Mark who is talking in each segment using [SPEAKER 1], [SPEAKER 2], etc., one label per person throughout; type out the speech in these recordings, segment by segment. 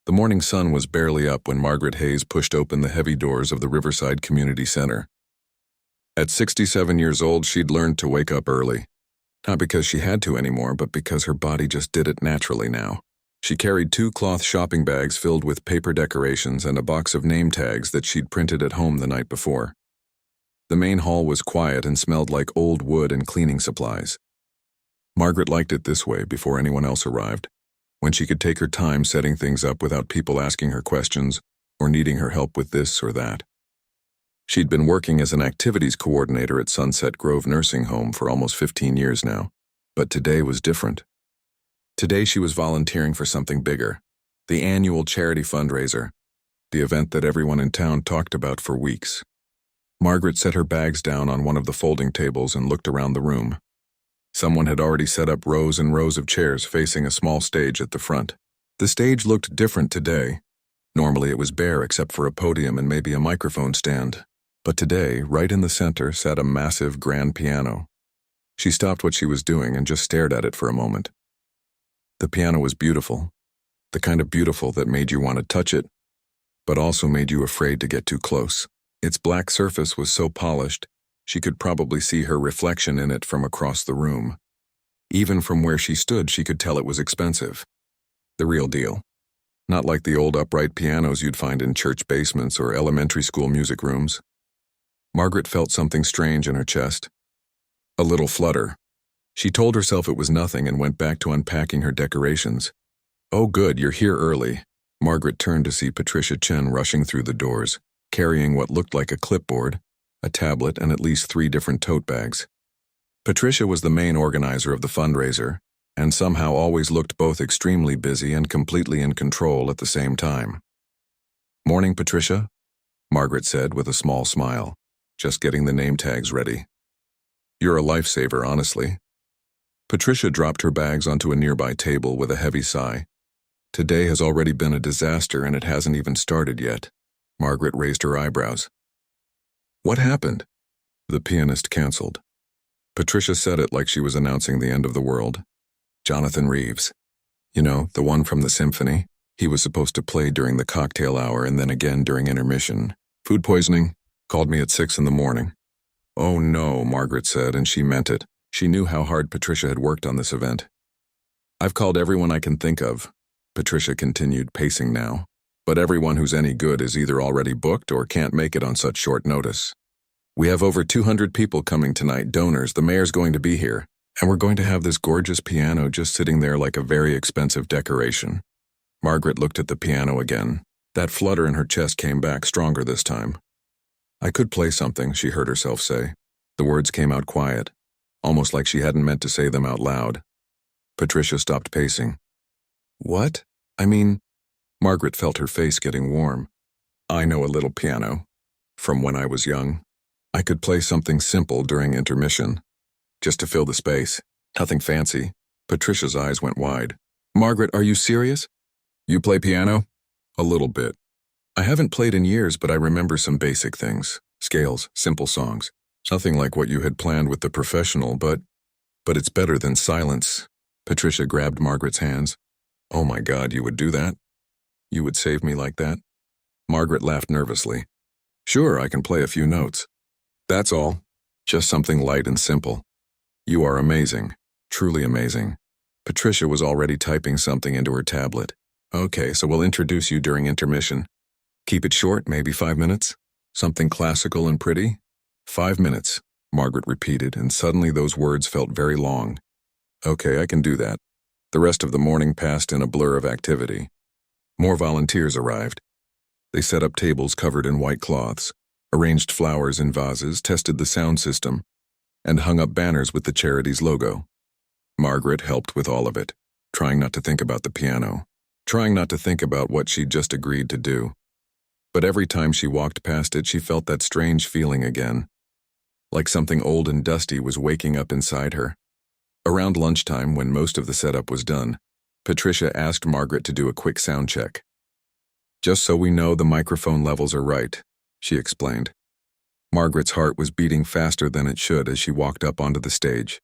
[SPEAKER 1] The morning sun was barely up when Margaret Hayes pushed open the heavy doors of the Riverside Community Center. At 67 years old, she'd learned to wake up early. Not because she had to anymore, but because her body just did it naturally now. She carried 2 cloth shopping bags filled with paper decorations and a box of name tags that she'd printed at home the night before. The main hall was quiet and smelled like old wood and cleaning supplies. Margaret liked it this way before anyone else arrived, when she could take her time setting things up without people asking her questions or needing her help with this or that. She'd been working as an activities coordinator at Sunset Grove Nursing Home for almost 15 years now, but today was different. Today she was volunteering for something bigger, the annual charity fundraiser, the event that everyone in town talked about for weeks. Margaret set her bags down on one of the folding tables and looked around the room. Someone had already set up rows and rows of chairs facing a small stage at the front. The stage looked different today. Normally it was bare except for a podium and maybe a microphone stand. But today, right in the center, sat a massive grand piano. She stopped what she was doing and just stared at it for a moment. The piano was beautiful, the kind of beautiful that made you want to touch it, but also made you afraid to get too close. Its black surface was so polished, she could probably see her reflection in it from across the room. Even from where she stood, she could tell it was expensive. The real deal. Not like the old upright pianos you'd find in church basements or elementary school music rooms. Margaret felt something strange in her chest. A little flutter. She told herself it was nothing and went back to unpacking her decorations. "Oh good, you're here early." Margaret turned to see Patricia Chen rushing through the doors, carrying what looked like a clipboard, a tablet, and at least 3 different tote bags. Patricia was the main organizer of the fundraiser, and somehow always looked both extremely busy and completely in control at the same time. "Morning, Patricia," Margaret said with a small smile, just getting the name tags ready. "You're a lifesaver, honestly." Patricia dropped her bags onto a nearby table with a heavy sigh. "Today has already been a disaster and it hasn't even started yet." Margaret raised her eyebrows. "What happened?" The pianist canceled. Patricia said it like she was announcing the end of the world. "Jonathan Reeves. You know, the one from the symphony. He was supposed to play during the cocktail hour and then again during intermission. Food poisoning. Called me at 6 in the morning. "Oh no," Margaret said, and she meant it. She knew how hard Patricia had worked on this event. "I've called everyone I can think of," Patricia continued, pacing now. "But everyone who's any good is either already booked or can't make it on such short notice. We have over 200 people coming tonight, donors, the mayor's going to be here, and we're going to have this gorgeous piano just sitting there like a very expensive decoration." Margaret looked at the piano again. That flutter in her chest came back stronger this time. "I could play something," she heard herself say. The words came out quiet, almost like she hadn't meant to say them out loud. Patricia stopped pacing. "What? I mean..." Margaret felt her face getting warm. "I know a little piano. From when I was young. I could play something simple during intermission. Just to fill the space. Nothing fancy." Patricia's eyes went wide. "Margaret, are you serious?" "You play piano?" "A little bit. I haven't played in years, but I remember some basic things. Scales, simple songs. Nothing like what you had planned with the professional, but it's better than silence." Patricia grabbed Margaret's hands. "Oh my God, you would do that? You would save me like that?" Margaret laughed nervously. "Sure, I can play a few notes. That's all. Just something light and simple." "You are amazing. Truly amazing." Patricia was already typing something into her tablet. "Okay, so we'll introduce you during intermission. Keep it short, maybe 5 minutes? Something classical and pretty?" 5 minutes, Margaret repeated, and suddenly those words felt very long. "Okay, I can do that." The rest of the morning passed in a blur of activity. More volunteers arrived. They set up tables covered in white cloths, arranged flowers in vases, tested the sound system, and hung up banners with the charity's logo. Margaret helped with all of it, trying not to think about the piano, trying not to think about what she'd just agreed to do. But every time she walked past it, she felt that strange feeling again, like something old and dusty was waking up inside her. Around lunchtime, when most of the setup was done, Patricia asked Margaret to do a quick sound check. "Just so we know the microphone levels are right," she explained. Margaret's heart was beating faster than it should as she walked up onto the stage.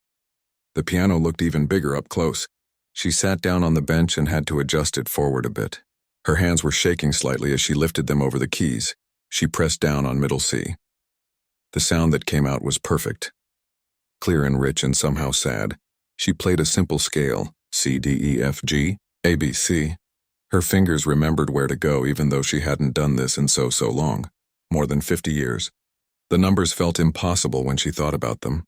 [SPEAKER 1] The piano looked even bigger up close. She sat down on the bench and had to adjust it forward a bit. Her hands were shaking slightly as she lifted them over the keys. She pressed down on middle C. The sound that came out was perfect. Clear and rich and somehow sad. She played a simple scale, C, D, E, F, G, A, B, C. Her fingers remembered where to go even though she hadn't done this in so long. More than 50 years. The numbers felt impossible when she thought about them.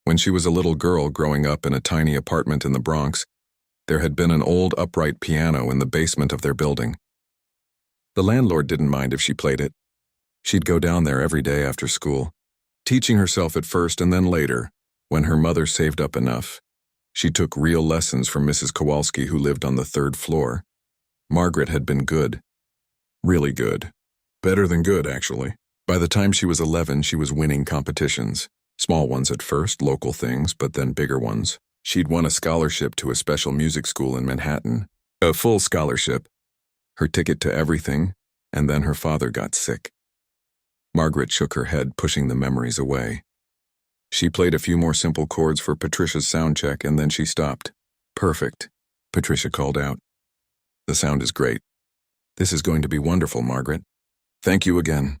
[SPEAKER 1] When she was a little girl growing up in a tiny apartment in the Bronx, there had been an old upright piano in the basement of their building. The landlord didn't mind if she played it. She'd go down there every day after school, teaching herself at first and then later, when her mother saved up enough. She took real lessons from Mrs. Kowalski, who lived on the 3rd floor. Margaret had been good. Really good. Better than good, actually. By the time she was 11, she was winning competitions. Small ones at first, local things, but then bigger ones. She'd won a scholarship to a special music school in Manhattan. A full scholarship. Her ticket to everything, and then her father got sick. Margaret shook her head, pushing the memories away. She played a few more simple chords for Patricia's sound check, and then she stopped. Perfect, Patricia called out. The sound is great. This is going to be wonderful, Margaret. Thank you again.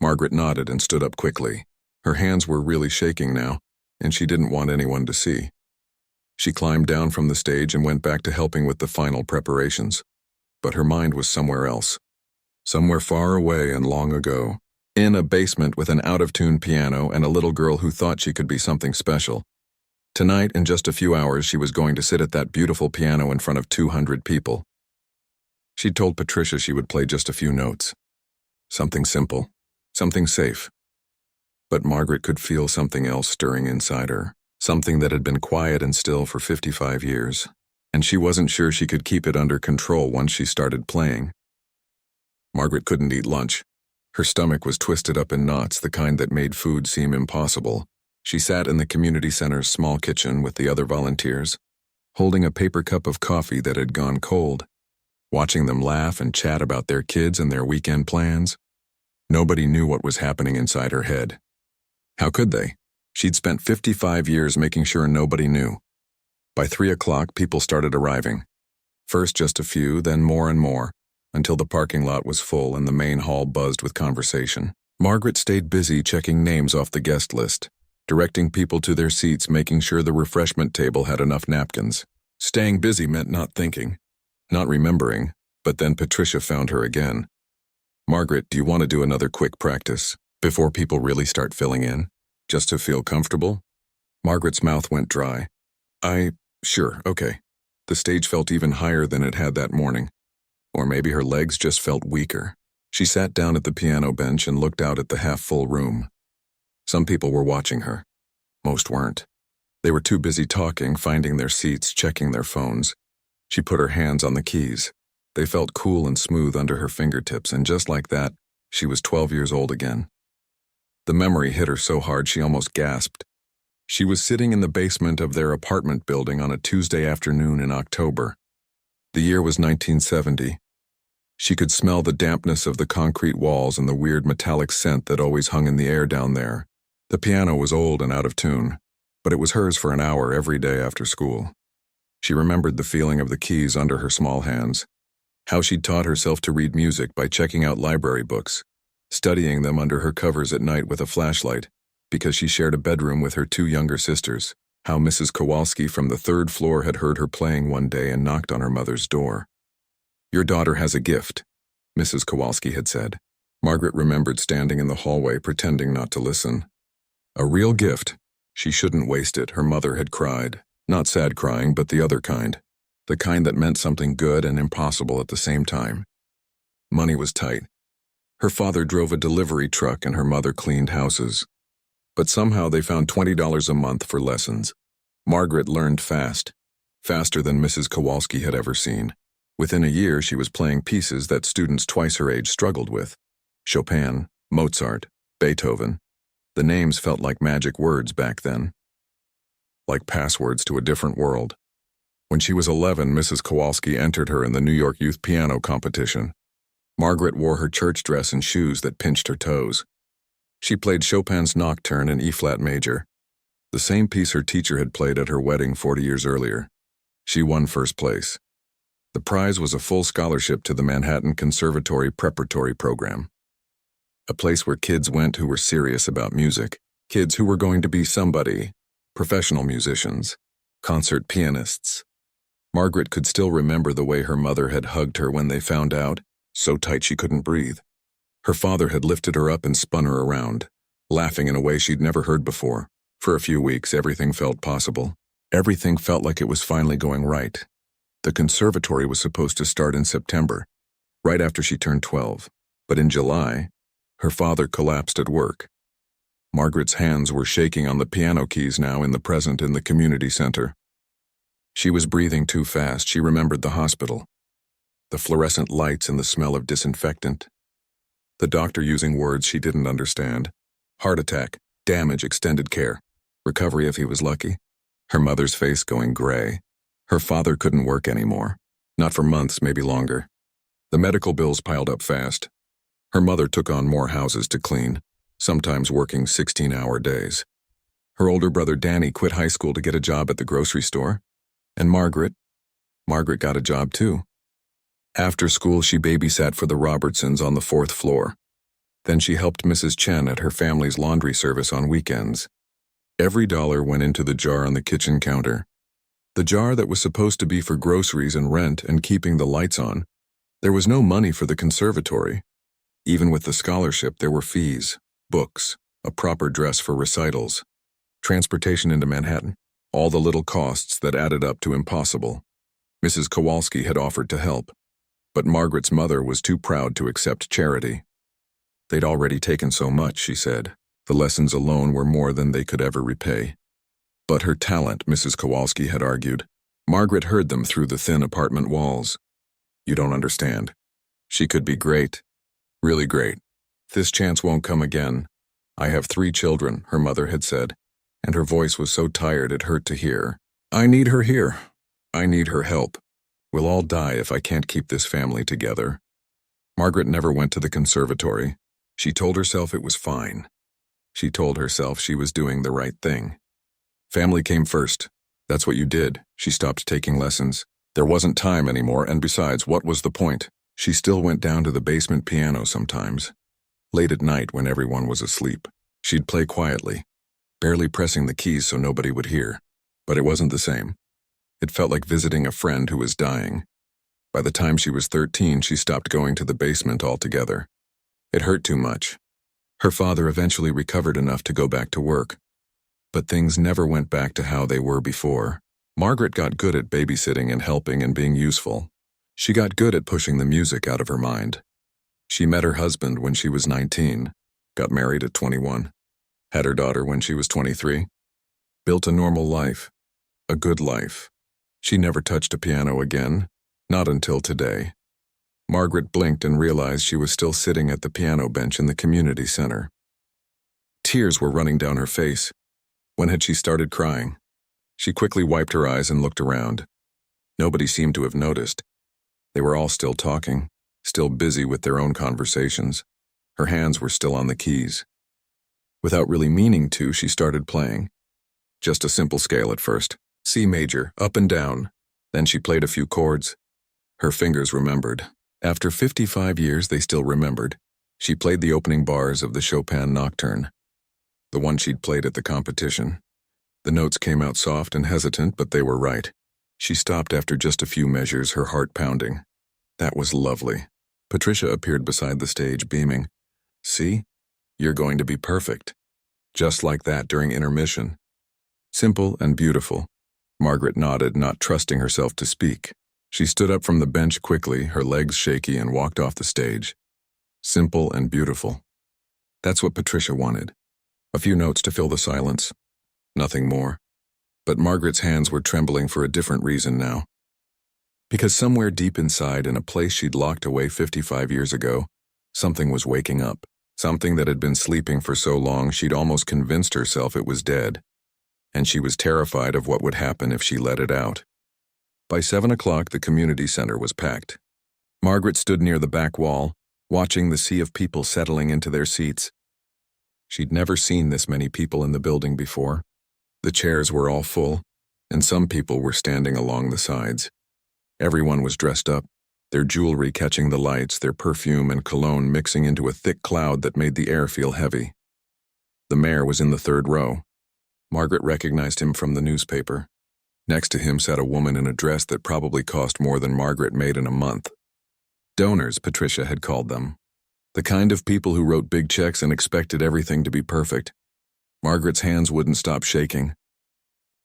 [SPEAKER 1] Margaret nodded and stood up quickly. Her hands were really shaking now, and she didn't want anyone to see. She climbed down from the stage and went back to helping with the final preparations. But her mind was somewhere else. Somewhere far away and long ago. In a basement with an out-of-tune piano and a little girl who thought she could be something special. Tonight, in just a few hours, she was going to sit at that beautiful piano in front of 200 people. She told Patricia she would play just a few notes. Something simple. Something safe. But Margaret could feel something else stirring inside her. Something that had been quiet and still for 55 years. And she wasn't sure she could keep it under control once she started playing. Margaret couldn't eat lunch. Her stomach was twisted up in knots, the kind that made food seem impossible. She sat in the community center's small kitchen with the other volunteers, holding a paper cup of coffee that had gone cold, watching them laugh and chat about their kids and their weekend plans. Nobody knew what was happening inside her head. How could they? She'd spent 55 years making sure nobody knew. By 3 o'clock, people started arriving. First just a few, then more and more, until the parking lot was full and the main hall buzzed with conversation. Margaret stayed busy checking names off the guest list, directing people to their seats, making sure the refreshment table had enough napkins. Staying busy meant not thinking, not remembering, but then Patricia found her again. Margaret, do you want to do another quick practice, before people really start filling in, just to feel comfortable? Margaret's mouth went dry. Sure, okay. The stage felt even higher than it had that morning. Or maybe her legs just felt weaker. She sat down at the piano bench and looked out at the half-full room. Some people were watching her. Most weren't. They were too busy talking, finding their seats, checking their phones. She put her hands on the keys. They felt cool and smooth under her fingertips, and just like that, she was 12 years old again. The memory hit her so hard she almost gasped. She was sitting in the basement of their apartment building on a Tuesday afternoon in October. The year was 1970. She could smell the dampness of the concrete walls and the weird metallic scent that always hung in the air down there. The piano was old and out of tune, but it was hers for an hour every day after school. She remembered the feeling of the keys under her small hands, how she'd taught herself to read music by checking out library books, studying them under her covers at night with a flashlight, because she shared a bedroom with her 2 younger sisters, how Mrs. Kowalski from the 3rd floor had heard her playing one day and knocked on her mother's door. Your daughter has a gift, Mrs. Kowalski had said. Margaret remembered standing in the hallway pretending not to listen. A real gift. She shouldn't waste it, her mother had cried. Not sad crying, but the other kind. The kind that meant something good and impossible at the same time. Money was tight. Her father drove a delivery truck and her mother cleaned houses. But somehow they found $20 a month for lessons. Margaret learned fast. Faster than Mrs. Kowalski had ever seen. Within a year, she was playing pieces that students twice her age struggled with. Chopin, Mozart, Beethoven. The names felt like magic words back then. Like passwords to a different world. When she was 11, Mrs. Kowalski entered her in the New York Youth Piano Competition. Margaret wore her church dress and shoes that pinched her toes. She played Chopin's Nocturne in E-flat major, the same piece her teacher had played at her wedding 40 years earlier. She won first place. The prize was a full scholarship to the Manhattan Conservatory Preparatory Program, a place where kids went who were serious about music, kids who were going to be somebody, professional musicians, concert pianists. Margaret could still remember the way her mother had hugged her when they found out, so tight she couldn't breathe. Her father had lifted her up and spun her around, laughing in a way she'd never heard before. For a few weeks, everything felt possible. Everything felt like it was finally going right. The conservatory was supposed to start in September, right after she turned 12. But in July, her father collapsed at work. Margaret's hands were shaking on the piano keys now in the present in the community center. She was breathing too fast. She remembered the hospital, the fluorescent lights and the smell of disinfectant. The doctor using words she didn't understand. Heart attack, damage, extended care, recovery if he was lucky. Her mother's face going gray. Her father couldn't work anymore. Not for months, maybe longer. The medical bills piled up fast. Her mother took on more houses to clean, sometimes working 16-hour days. Her older brother Danny quit high school to get a job at the grocery store. And Margaret got a job too. After school, she babysat for the Robertsons on the 4th floor. Then she helped Mrs. Chen at her family's laundry service on weekends. Every dollar went into the jar on the kitchen counter. The jar that was supposed to be for groceries and rent and keeping the lights on. There was no money for the conservatory. Even with the scholarship, there were fees, books, a proper dress for recitals, transportation into Manhattan, all the little costs that added up to impossible. Mrs. Kowalski had offered to help, but Margaret's mother was too proud to accept charity. They'd already taken so much, she said. The lessons alone were more than they could ever repay. But her talent, Mrs. Kowalski had argued. Margaret heard them through the thin apartment walls. You don't understand. She could be great. Really great. This chance won't come again. I have 3 children, her mother had said, and her voice was so tired it hurt to hear. I need her here. I need her help. We'll all die if I can't keep this family together. Margaret never went to the conservatory. She told herself it was fine. She told herself she was doing the right thing. Family came first. That's what you did. She stopped taking lessons. There wasn't time anymore, and besides, what was the point? She still went down to the basement piano sometimes. Late at night when everyone was asleep. She'd play quietly, barely pressing the keys so nobody would hear. But it wasn't the same. It felt like visiting a friend who was dying. By the time she was 13, she stopped going to the basement altogether. It hurt too much. Her father eventually recovered enough to go back to work. But things never went back to how they were before. Margaret got good at babysitting and helping and being useful. She got good at pushing the music out of her mind. She met her husband when she was 19, got married at 21, had her daughter when she was 23, built a normal life, a good life. She never touched a piano again, not until today. Margaret blinked and realized she was still sitting at the piano bench in the community center. Tears were running down her face. When had she started crying? She quickly wiped her eyes and looked around. Nobody seemed to have noticed. They were all still talking, still busy with their own conversations. Her hands were still on the keys. Without really meaning to, she started playing. Just a simple scale at first. C major, up and down. Then she played a few chords. Her fingers remembered. After 55 years, they still remembered. She played the opening bars of the Chopin Nocturne, the one she'd played at the competition. The notes came out soft and hesitant, but they were right. She stopped after just a few measures, her heart pounding. That was lovely. Patricia appeared beside the stage, beaming. See? You're going to be perfect. Just like that during intermission. Simple and beautiful. Margaret nodded, not trusting herself to speak. She stood up from the bench quickly, her legs shaky, and walked off the stage. Simple and beautiful. That's what Patricia wanted. A few notes to fill the silence. Nothing more. But Margaret's hands were trembling for a different reason now. Because somewhere deep inside, in a place she'd locked away 55 years ago, something was waking up. Something that had been sleeping for so long she'd almost convinced herself it was dead. And she was terrified of what would happen if she let it out. By 7 o'clock, the community center was packed. Margaret stood near the back wall, watching the sea of people settling into their seats. She'd never seen this many people in the building before. The chairs were all full, and some people were standing along the sides. Everyone was dressed up, their jewelry catching the lights, their perfume and cologne mixing into a thick cloud that made the air feel heavy. The mayor was in the third row. Margaret recognized him from the newspaper. Next to him sat a woman in a dress that probably cost more than Margaret made in a month. Donors, Patricia had called them. The kind of people who wrote big checks and expected everything to be perfect. Margaret's hands wouldn't stop shaking.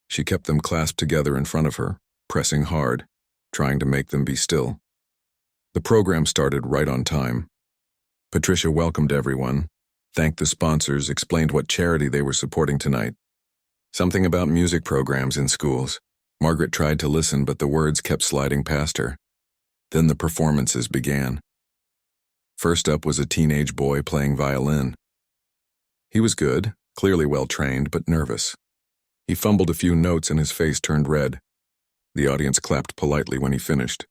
[SPEAKER 1] She kept them clasped together in front of her, pressing hard, trying to make them be still. The program started right on time. Patricia welcomed everyone, thanked the sponsors, explained what charity they were supporting tonight. Something about music programs in schools. Margaret tried to listen, but the words kept sliding past her. Then the performances began. First up was a teenage boy playing violin. He was good, clearly well-trained, but nervous. He fumbled a few notes and his face turned red. The audience clapped politely when he finished.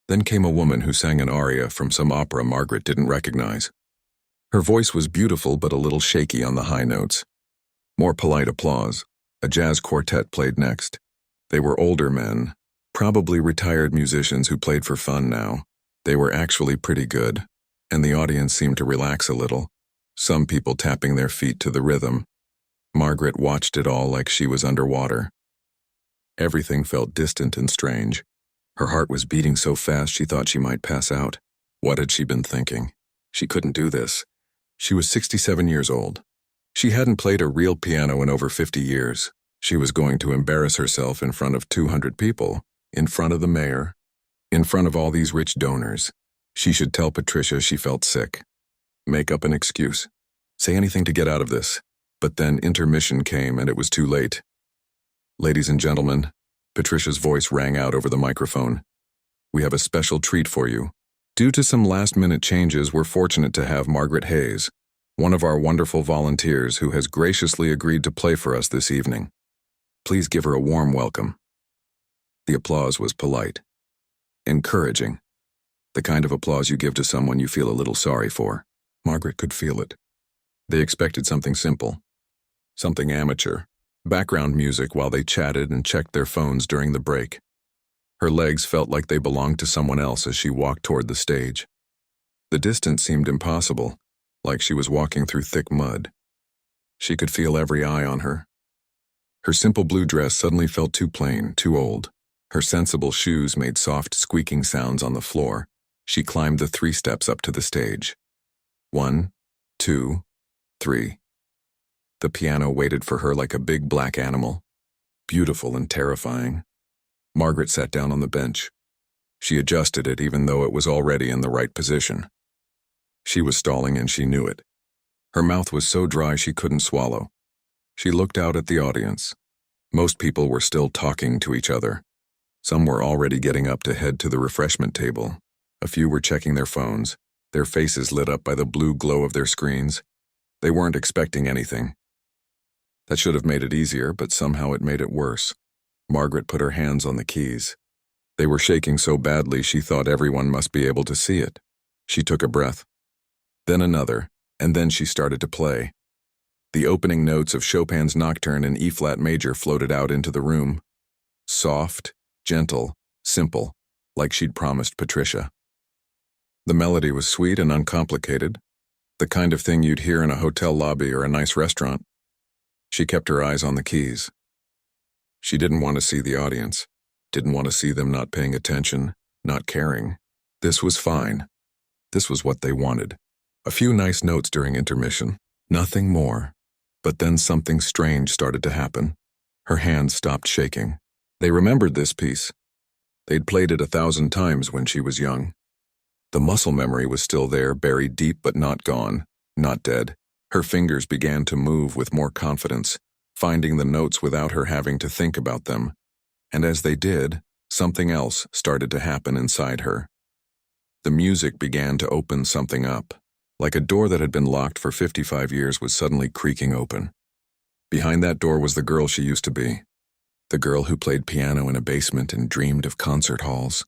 [SPEAKER 1] Then came a woman who sang an aria from some opera Margaret didn't recognize. Her voice was beautiful but a little shaky on the high notes. More polite applause. A jazz quartet played next. They were older men, probably retired musicians who played for fun now. They were actually pretty good, and the audience seemed to relax a little, some people tapping their feet to the rhythm. Margaret watched it all like she was underwater. Everything felt distant and strange. Her heart was beating so fast she thought she might pass out. What had she been thinking? She couldn't do this. She was 67 years old. She hadn't played a real piano in over 50 years. She was going to embarrass herself in front of 200 people, in front of the mayor, in front of all these rich donors. She should tell Patricia she felt sick. Make up an excuse. Say anything to get out of this. But then intermission came and it was too late. Ladies and gentlemen, Patricia's voice rang out over the microphone. We have a special treat for you. Due to some last-minute changes, we're fortunate to have Margaret Hayes, one of our wonderful volunteers who has graciously agreed to play for us this evening. Please give her a warm welcome. The applause was polite, encouraging, the kind of applause you give to someone you feel a little sorry for. Margaret could feel it. They expected something simple, something amateur, background music while they chatted and checked their phones during the break. Her legs felt like they belonged to someone else as she walked toward the stage. The distance seemed impossible, like she was walking through thick mud. She could feel every eye on her. Her simple blue dress suddenly felt too plain, too old. Her sensible shoes made soft, squeaking sounds on the floor. She climbed the 3 steps up to the stage. 1, 2, 3. The piano waited for her like a big black animal, beautiful and terrifying. Margaret sat down on the bench. She adjusted it even though it was already in the right position. She was stalling and she knew it. Her mouth was so dry she couldn't swallow. She looked out at the audience. Most people were still talking to each other. Some were already getting up to head to the refreshment table. A few were checking their phones, their faces lit up by the blue glow of their screens. They weren't expecting anything. That should have made it easier, but somehow it made it worse. Margaret put her hands on the keys. They were shaking so badly she thought everyone must be able to see it. She took a breath. Then another, and then she started to play. The opening notes of Chopin's Nocturne in E-flat major floated out into the room. Soft, gentle, simple, like she'd promised Patricia. The melody was sweet and uncomplicated, the kind of thing you'd hear in a hotel lobby or a nice restaurant. She kept her eyes on the keys. She didn't want to see the audience, didn't want to see them not paying attention, not caring. This was fine. This was what they wanted. A few nice notes during intermission, nothing more. But then something strange started to happen. Her hands stopped shaking. They remembered this piece. They'd played it 1,000 times when she was young. The muscle memory was still there, buried deep but not gone, not dead. Her fingers began to move with more confidence, finding the notes without her having to think about them. And as they did, something else started to happen inside her. The music began to open something up, like a door that had been locked for 55 years was suddenly creaking open. Behind that door was the girl she used to be. The girl who played piano in a basement and dreamed of concert halls.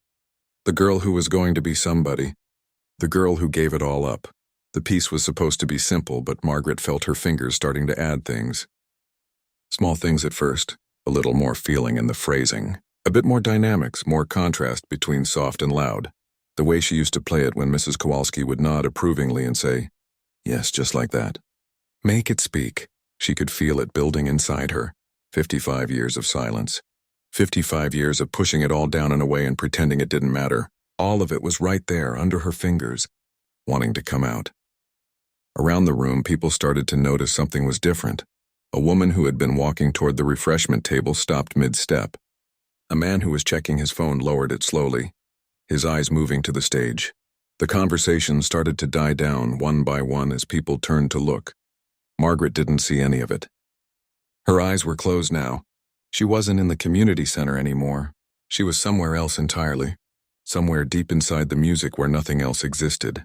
[SPEAKER 1] The girl who was going to be somebody. The girl who gave it all up. The piece was supposed to be simple, but Margaret felt her fingers starting to add things. Small things at first, a little more feeling in the phrasing, A bit more dynamics, more contrast between soft and loud. The way she used to play it when Mrs. Kowalski would nod approvingly and say, "Yes, just like that." Make it speak. She could feel it building inside her. 55 years of silence. 55 years of pushing it all down and away and pretending it didn't matter. All of it was right there, under her fingers, wanting to come out. Around the room, people started to notice something was different. A woman who had been walking toward the refreshment table stopped mid-step. A man who was checking his phone lowered it slowly, his eyes moving to the stage. The conversation started to die down one by one as people turned to look. Margaret didn't see any of it. Her eyes were closed now. She wasn't in the community center anymore. She was somewhere else entirely. Somewhere deep inside the music where nothing else existed.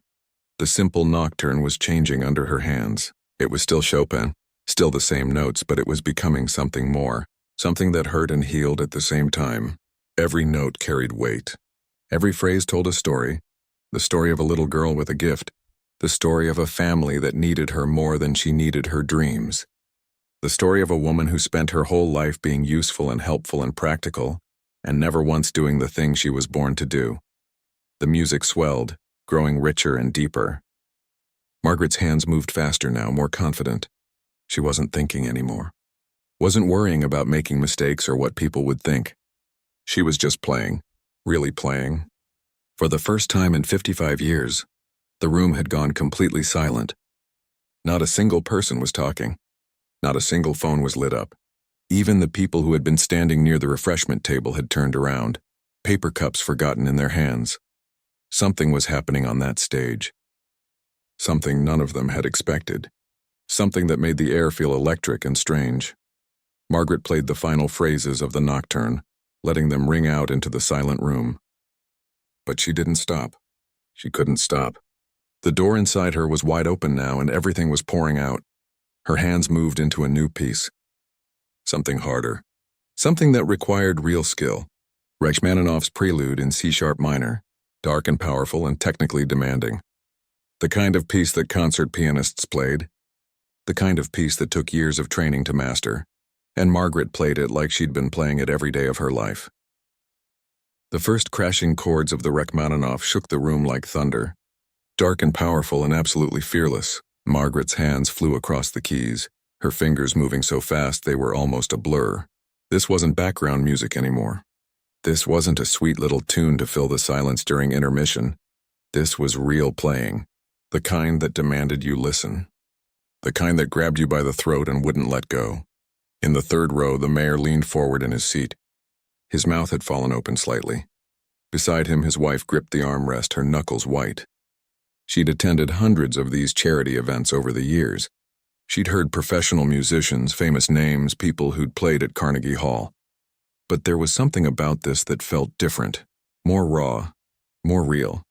[SPEAKER 1] The simple nocturne was changing under her hands. It was still Chopin, still the same notes, but it was becoming something more. Something that hurt and healed at the same time. Every note carried weight. Every phrase told a story. The story of a little girl with a gift. The story of a family that needed her more than she needed her dreams. The story of a woman who spent her whole life being useful and helpful and practical, and never once doing the thing she was born to do. The music swelled, growing richer and deeper. Margaret's hands moved faster now, more confident. She wasn't thinking anymore. Wasn't worrying about making mistakes or what people would think. She was just playing, really playing. For the first time in 55 years, the room had gone completely silent. Not a single person was talking. Not a single phone was lit up. Even the people who had been standing near the refreshment table had turned around, paper cups forgotten in their hands. Something was happening on that stage. Something none of them had expected. Something that made the air feel electric and strange. Margaret played the final phrases of the nocturne, letting them ring out into the silent room. But she didn't stop. She couldn't stop. The door inside her was wide open now, and everything was pouring out. Her hands moved into a new piece. Something harder. Something that required real skill. Rachmaninoff's Prelude in C-sharp minor, dark and powerful and technically demanding. The kind of piece that concert pianists played. The kind of piece that took years of training to master. And Margaret played it like she'd been playing it every day of her life. The first crashing chords of the Rachmaninoff shook the room like thunder. Dark and powerful and absolutely fearless, Margaret's hands flew across the keys, her fingers moving so fast they were almost a blur. This wasn't background music anymore. This wasn't a sweet little tune to fill the silence during intermission. This was real playing, the kind that demanded you listen. The kind that grabbed you by the throat and wouldn't let go. In the third row, the mayor leaned forward in his seat. His mouth had fallen open slightly. Beside him, his wife gripped the armrest, her knuckles white. She'd attended hundreds of these charity events over the years. She'd heard professional musicians, famous names, people who'd played at Carnegie Hall. But there was something about this that felt different, more raw, more real.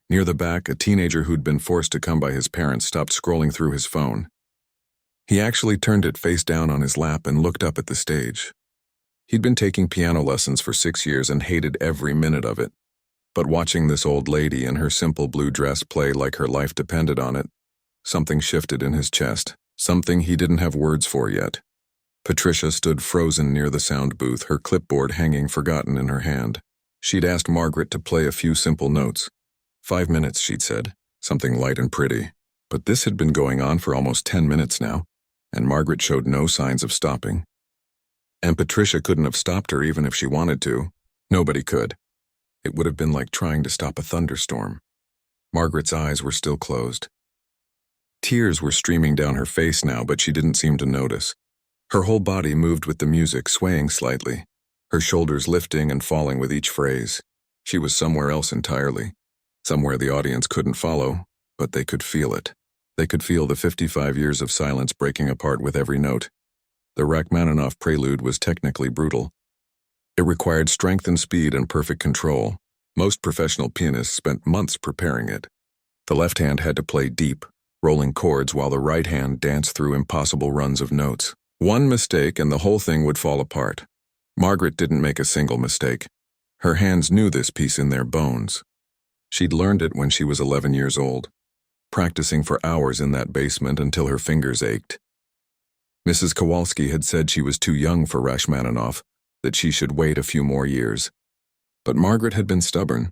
[SPEAKER 1] Near the back, a teenager who'd been forced to come by his parents stopped scrolling through his phone. He actually turned it face down on his lap and looked up at the stage. He'd been taking piano lessons for 6 years and hated every minute of it. But watching this old lady in her simple blue dress play like her life depended on it, something shifted in his chest, something he didn't have words for yet. Patricia stood frozen near the sound booth, her clipboard hanging forgotten in her hand. She'd asked Margaret to play a few simple notes. 5 minutes, she'd said, something light and pretty. But this had been going on for almost 10 minutes now, and Margaret showed no signs of stopping. And Patricia couldn't have stopped her even if she wanted to. Nobody could. It would have been like trying to stop a thunderstorm. Margaret's eyes were still closed. Tears were streaming down her face now, but she didn't seem to notice. Her whole body moved with the music, swaying slightly, her shoulders lifting and falling with each phrase. She was somewhere else entirely, somewhere the audience couldn't follow, but they could feel it. They could feel the 55 years of silence breaking apart with every note. The Rachmaninoff Prelude was technically brutal. It required strength and speed and perfect control. Most professional pianists spent months preparing it. The left hand had to play deep, rolling chords while the right hand danced through impossible runs of notes. One mistake and the whole thing would fall apart. Margaret didn't make a single mistake. Her hands knew this piece in their bones. She'd learned it when she was 11 years old, practicing for hours in that basement until her fingers ached. Mrs. Kowalski had said she was too young for Rachmaninoff, that she should wait a few more years. But Margaret had been stubborn.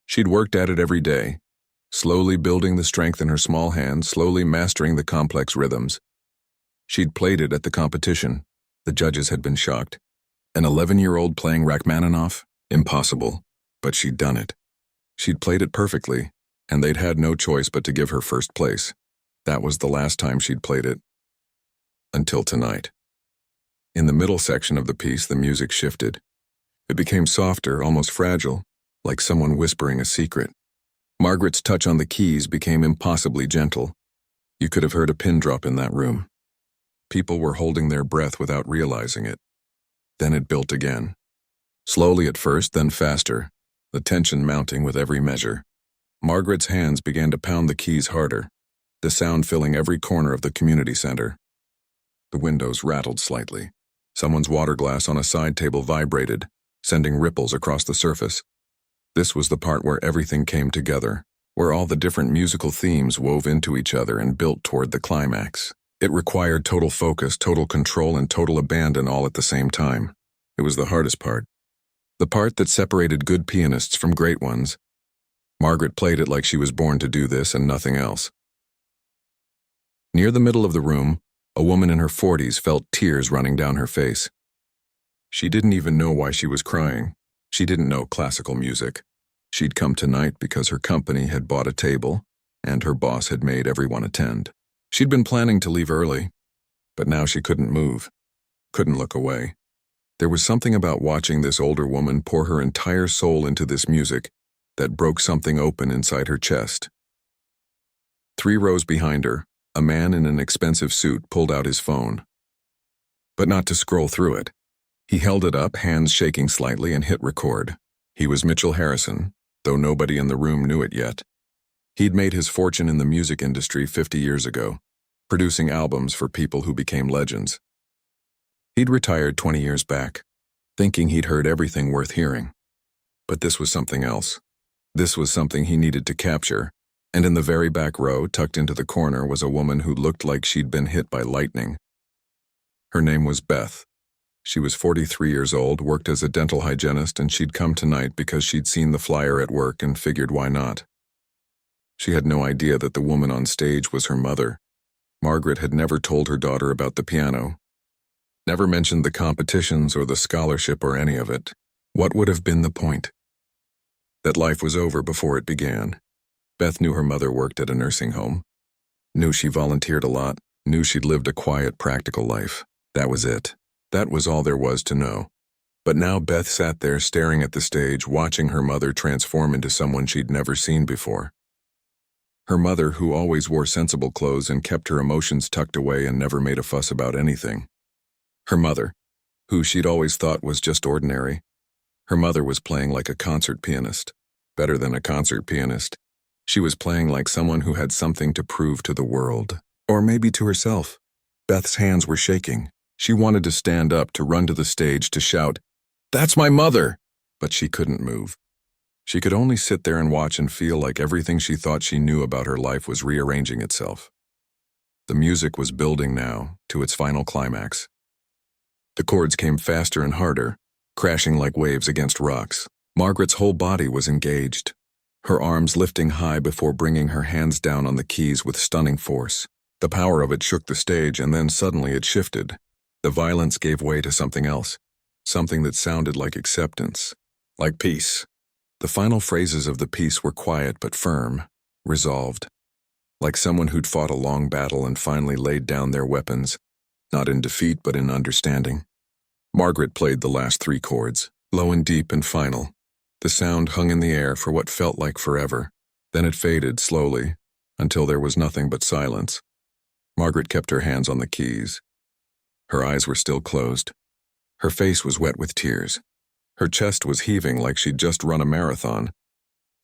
[SPEAKER 1] She'd worked at it every day, slowly building the strength in her small hands, slowly mastering the complex rhythms. She'd played it at the competition. The judges had been shocked. An 11-year-old playing Rachmaninoff? Impossible. But she'd done it. She'd played it perfectly, and they'd had no choice but to give her first place. That was the last time she'd played it. Until tonight. In the middle section of the piece, the music shifted. It became softer, almost fragile, like someone whispering a secret. Margaret's touch on the keys became impossibly gentle. You could have heard a pin drop in that room. People were holding their breath without realizing it. Then it built again. Slowly at first, then faster, the tension mounting with every measure. Margaret's hands began to pound the keys harder, the sound filling every corner of the community center. The windows rattled slightly. Someone's water glass on a side table vibrated, sending ripples across the surface. This was the part where everything came together, where all the different musical themes wove into each other and built toward the climax. It required total focus, total control, and total abandon all at the same time. It was the hardest part. The part that separated good pianists from great ones. Margaret played it like she was born to do this and nothing else. Near the middle of the room, a woman in her 40s felt tears running down her face. She didn't even know why she was crying. She didn't know classical music. She'd come tonight because her company had bought a table, and her boss had made everyone attend. She'd been planning to leave early, but now she couldn't move, couldn't look away. There was something about watching this older woman pour her entire soul into this music that broke something open inside her chest. 3 rows behind her, a man in an expensive suit pulled out his phone. But not to scroll through it. He held it up, hands shaking slightly, and hit record. He was Mitchell Harrison, though nobody in the room knew it yet. He'd made his fortune in the music industry 50 years ago, producing albums for people who became legends. He'd retired 20 years back, thinking he'd heard everything worth hearing. But this was something else. This was something he needed to capture, and in the very back row, tucked into the corner, was a woman who looked like she'd been hit by lightning. Her name was Beth. She was 43 years old, worked as a dental hygienist, and she'd come tonight because she'd seen the flyer at work and figured why not. She had no idea that the woman on stage was her mother. Margaret had never told her daughter about the piano, never mentioned the competitions or the scholarship or any of it. What would have been the point? That life was over before it began. Beth knew her mother worked at a nursing home, knew she volunteered a lot, knew she'd lived a quiet, practical life. That was it. That was all there was to know. But now Beth sat there staring at the stage, watching her mother transform into someone she'd never seen before. Her mother, who always wore sensible clothes and kept her emotions tucked away and never made a fuss about anything. Her mother, who she'd always thought was just ordinary. Her mother was playing like a concert pianist. Better than a concert pianist. She was playing like someone who had something to prove to the world. Or maybe to herself. Beth's hands were shaking. She wanted to stand up, to run to the stage, to shout, "That's my mother!" But she couldn't move. She could only sit there and watch and feel like everything she thought she knew about her life was rearranging itself. The music was building now, to its final climax. The chords came faster and harder, crashing like waves against rocks. Margaret's whole body was engaged, her arms lifting high before bringing her hands down on the keys with stunning force. The power of it shook the stage, and then suddenly it shifted. The violence gave way to something else, something that sounded like acceptance, like peace. The final phrases of the piece were quiet but firm, resolved, like someone who'd fought a long battle and finally laid down their weapons, not in defeat but in understanding. Margaret played the last 3 chords, low and deep and final. The sound hung in the air for what felt like forever. Then it faded slowly, until there was nothing but silence. Margaret kept her hands on the keys. Her eyes were still closed. Her face was wet with tears. Her chest was heaving like she'd just run a marathon.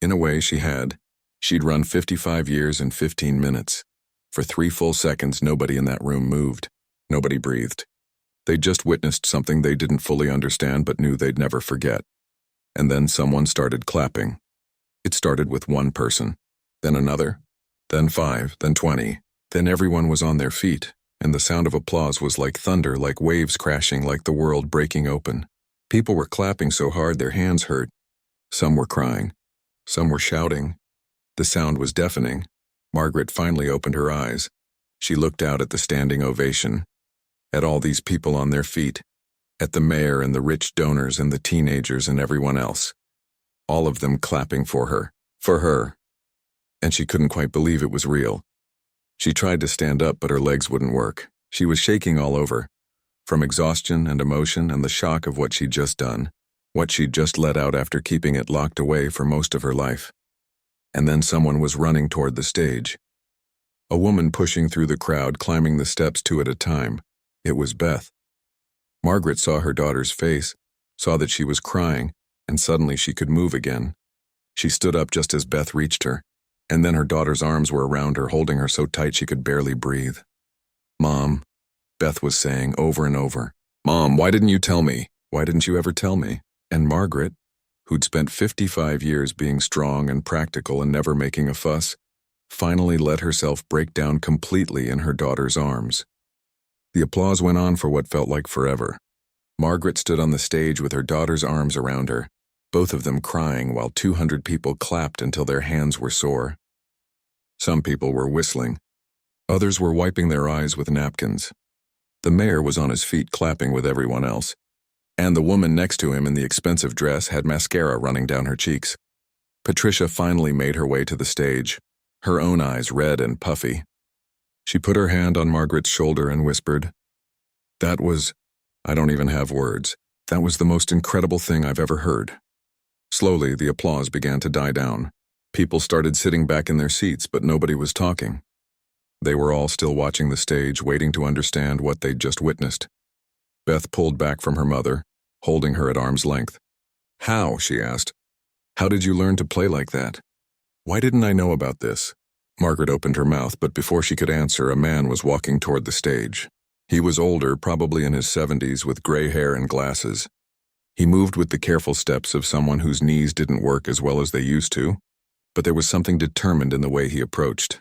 [SPEAKER 1] In a way, she had. She'd run 55 years in 15 minutes. For 3 full seconds, nobody in that room moved. Nobody breathed. They'd just witnessed something they didn't fully understand but knew they'd never forget. And then someone started clapping. It started with 1 person, then another, then 5, then 20. Then everyone was on their feet, and the sound of applause was like thunder, like waves crashing, like the world breaking open. People were clapping so hard their hands hurt. Some were crying. Some were shouting. The sound was deafening. Margaret finally opened her eyes. She looked out at the standing ovation, at all these people on their feet, at the mayor and the rich donors and the teenagers and everyone else. All of them clapping for her. And she couldn't quite believe it was real. She tried to stand up, but her legs wouldn't work. She was shaking all over, from exhaustion and emotion and the shock of what she'd just done, what she'd just let out after keeping it locked away for most of her life. And then someone was running toward the stage. A woman pushing through the crowd, climbing the steps two at a time. It was Beth. Margaret saw her daughter's face, saw that she was crying, and suddenly she could move again. She stood up just as Beth reached her, and then her daughter's arms were around her, holding her so tight she could barely breathe. "Mom," Beth was saying over and over. "Mom, why didn't you tell me? Why didn't you ever tell me?" And Margaret, who'd spent 55 years being strong and practical and never making a fuss, finally let herself break down completely in her daughter's arms. The applause went on for what felt like forever. Margaret stood on the stage with her daughter's arms around her, both of them crying while 200 people clapped until their hands were sore. Some people were whistling. Others were wiping their eyes with napkins. The mayor was on his feet clapping with everyone else, and the woman next to him in the expensive dress had mascara running down her cheeks. Patricia finally made her way to the stage, her own eyes red and puffy. She put her hand on Margaret's shoulder and whispered, I don't even have words. That was the most incredible thing I've ever heard." Slowly, the applause began to die down. People started sitting back in their seats, but nobody was talking. They were all still watching the stage, waiting to understand what they'd just witnessed. Beth pulled back from her mother, holding her at arm's length. "How?" she asked. "How did you learn to play like that? Why didn't I know about this?" Margaret opened her mouth, but before she could answer, a man was walking toward the stage. He was older, probably in his 70s, with gray hair and glasses. He moved with the careful steps of someone whose knees didn't work as well as they used to, but there was something determined in the way he approached.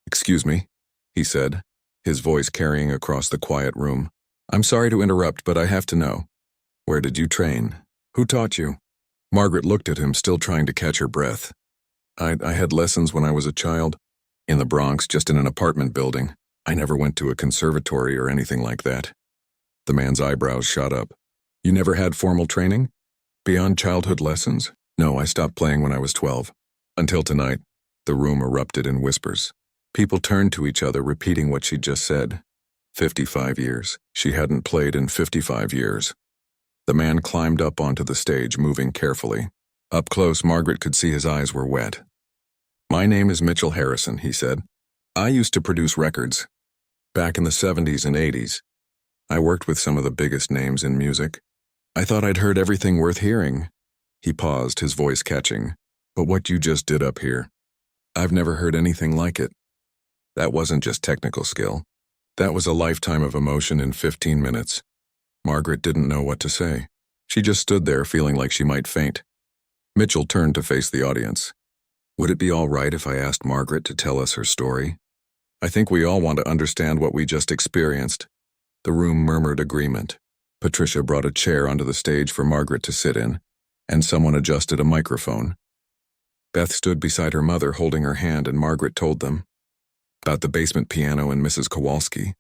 [SPEAKER 1] "Excuse me," he said, his voice carrying across the quiet room. "I'm sorry to interrupt, but I have to know. Where did you train? Who taught you?" Margaret looked at him, still trying to catch her breath. I had lessons when I was a child. In the Bronx, just in an apartment building. I never went to a conservatory or anything like that." The man's eyebrows shot up. "You never had formal training? Beyond childhood lessons?" "No, I stopped playing when I was 12. Until tonight." The room erupted in whispers. People turned to each other, repeating what she'd just said. 55 years. She hadn't played in 55 years. The man climbed up onto the stage, moving carefully. Up close, Margaret could see his eyes were wet. "My name is Mitchell Harrison," he said. "I used to produce records. Back in the 70s and 80s. I worked with some of the biggest names in music. I thought I'd heard everything worth hearing." He paused, his voice catching. "But what you just did up here, I've never heard anything like it. That wasn't just technical skill. That was a lifetime of emotion in 15 minutes. Margaret didn't know what to say. She just stood there feeling like she might faint. Mitchell turned to face the audience. "Would it be all right if I asked Margaret to tell us her story? I think we all want to understand what we just experienced." The room murmured agreement. Patricia brought a chair onto the stage for Margaret to sit in, and someone adjusted a microphone. Beth stood beside her mother holding her hand, and Margaret told them about the basement piano and Mrs. Kowalski,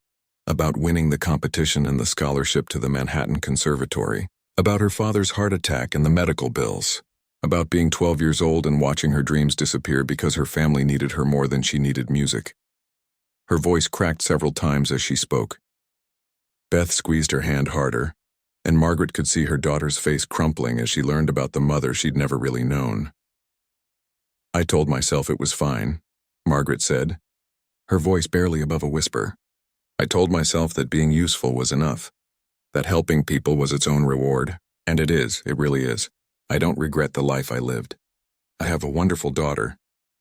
[SPEAKER 1] about winning the competition and the scholarship to the Manhattan Conservatory, about her father's heart attack and the medical bills, about being 12 years old and watching her dreams disappear because her family needed her more than she needed music. Her voice cracked several times as she spoke. Beth squeezed her hand harder, and Margaret could see her daughter's face crumpling as she learned about the mother she'd never really known. "I told myself it was fine," Margaret said, her voice barely above a whisper. "I told myself that being useful was enough, that helping people was its own reward, and it is, it really is. I don't regret the life I lived. I have a wonderful daughter."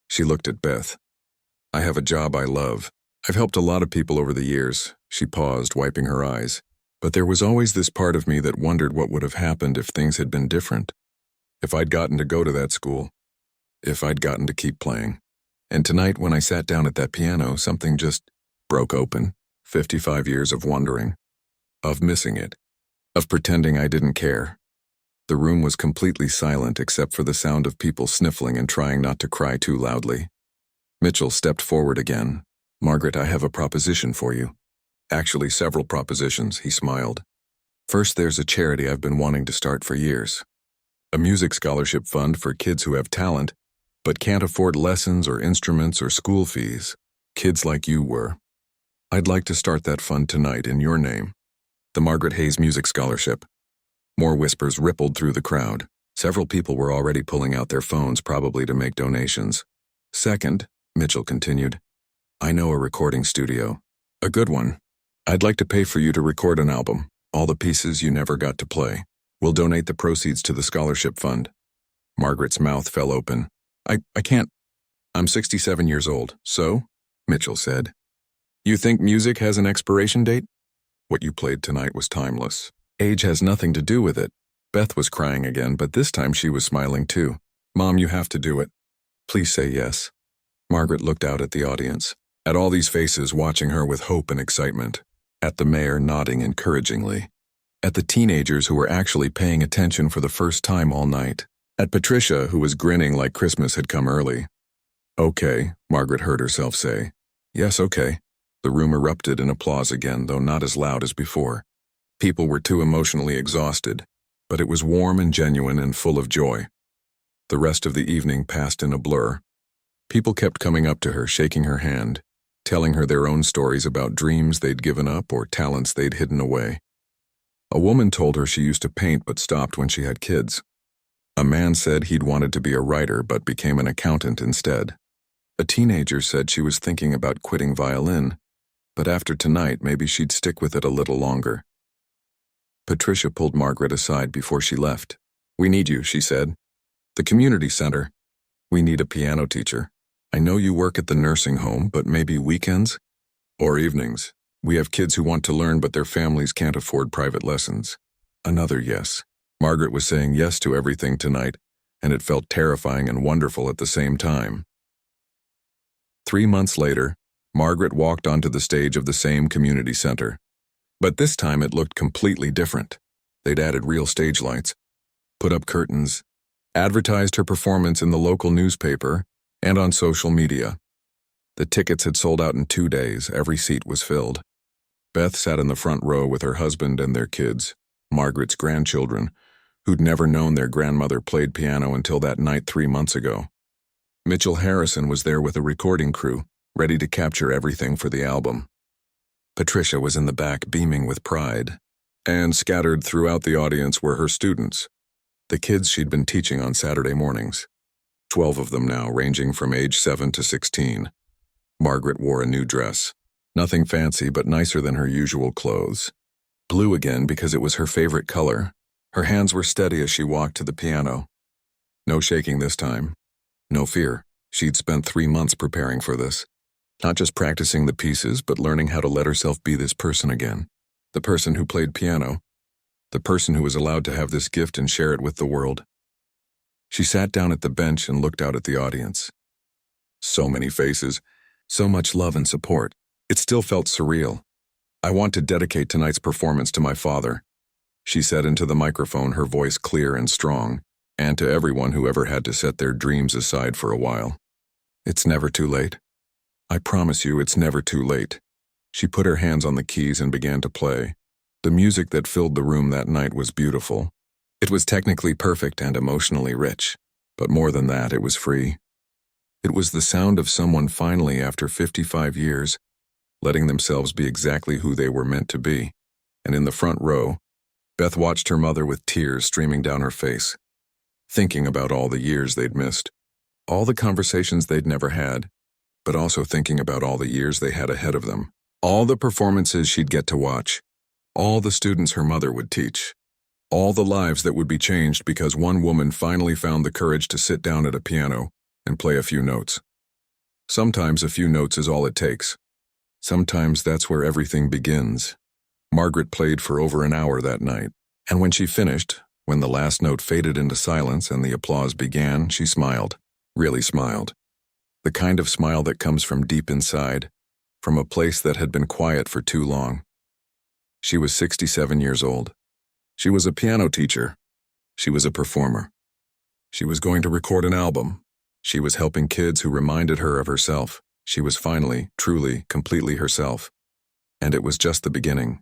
[SPEAKER 1] She looked at Beth. "I have a job I love. I've helped a lot of people over the years." She paused, wiping her eyes. "But there was always this part of me that wondered what would have happened if things had been different. If I'd gotten to go to that school. If I'd gotten to keep playing. And tonight when I sat down at that piano, something just broke open. 55 years of wondering. Of missing it. Of pretending I didn't care. The room was completely silent except for the sound of people sniffling and trying not to cry too loudly. Mitchell stepped forward again. "Margaret, I have a proposition for you." "Actually, several propositions," he smiled. "First, there's a charity I've been wanting to start for years. A music scholarship fund for kids who have talent, but can't afford lessons or instruments or school fees. Kids like you were. I'd like to start that fund tonight in your name. The Margaret Hayes Music Scholarship." More whispers rippled through the crowd. Several people were already pulling out their phones, probably to make donations. "Second," Mitchell continued, "I know a recording studio. A good one. I'd like to pay for you to record an album, all the pieces you never got to play. We'll donate the proceeds to the scholarship fund." Margaret's mouth fell open. I can't. "I'm 67 years old, so?" Mitchell said. "You think music has an expiration date? What you played tonight was timeless. Age has nothing to do with it." Beth was crying again, but this time she was smiling too. "Mom, you have to do it. Please say yes." Margaret looked out at the audience, at all these faces watching her with hope and excitement, at the mayor nodding encouragingly, at the teenagers who were actually paying attention for the first time all night, at Patricia, who was grinning like Christmas had come early. "Okay," Margaret heard herself say. "Yes, okay." The room erupted in applause again, though not as loud as before. People were too emotionally exhausted, but it was warm and genuine and full of joy. The rest of the evening passed in a blur. People kept coming up to her, shaking her hand, telling her their own stories about dreams they'd given up or talents they'd hidden away. A woman told her she used to paint but stopped when she had kids. A man said he'd wanted to be a writer but became an accountant instead. A teenager said she was thinking about quitting violin, but after tonight maybe she'd stick with it a little longer. Patricia pulled Margaret aside before she left. "We need you," she said. "The community center. We need a piano teacher. I know you work at the nursing home, but maybe weekends? Or evenings. We have kids who want to learn but their families can't afford private lessons." Another yes. Margaret was saying yes to everything tonight, and it felt terrifying and wonderful at the same time. 3 months later, Margaret walked onto the stage of the same community center. But this time it looked completely different. They'd added real stage lights, put up curtains, advertised her performance in the local newspaper and on social media. The tickets had sold out in 2 days. Every seat was filled. Beth sat in the front row with her husband and their kids, Margaret's grandchildren, who'd never known their grandmother played piano until that night 3 months ago. Mitchell Harrison was there with a recording crew, ready to capture everything for the album. Patricia was in the back beaming with pride, and scattered throughout the audience were her students, the kids she'd been teaching on Saturday mornings. 12 of them now, ranging from age 7 to 16. Margaret wore a new dress, nothing fancy but nicer than her usual clothes. Blue again because it was her favorite color. Her hands were steady as she walked to the piano. No shaking this time. No fear. She'd spent 3 months preparing for this. Not just practicing the pieces, but learning how to let herself be this person again. The person who played piano. The person who was allowed to have this gift and share it with the world. She sat down at the bench and looked out at the audience. So many faces, so much love and support. It still felt surreal. "I want to dedicate tonight's performance to my father," she said into the microphone, her voice clear and strong, and to everyone who ever had to set their dreams aside for a while. "It's never too late. I promise you it's never too late." She put her hands on the keys and began to play. The music that filled the room that night was beautiful. It was technically perfect and emotionally rich, but more than that, it was free. It was the sound of someone finally, after 55 years, letting themselves be exactly who they were meant to be. And in the front row, Beth watched her mother with tears streaming down her face, thinking about all the years they'd missed, all the conversations they'd never had, but also thinking about all the years they had ahead of them, all the performances she'd get to watch, all the students her mother would teach, all the lives that would be changed because one woman finally found the courage to sit down at a piano and play a few notes. Sometimes a few notes is all it takes. Sometimes that's where everything begins. Margaret played for over an hour that night, and when she finished, when the last note faded into silence and the applause began, she smiled, really smiled. The kind of smile that comes from deep inside, from a place that had been quiet for too long. She was 67 years old. She was a piano teacher, She was a performer. She was going to record an album. She was helping kids who reminded her of herself. She was finally, truly, completely herself. And it was just the beginning.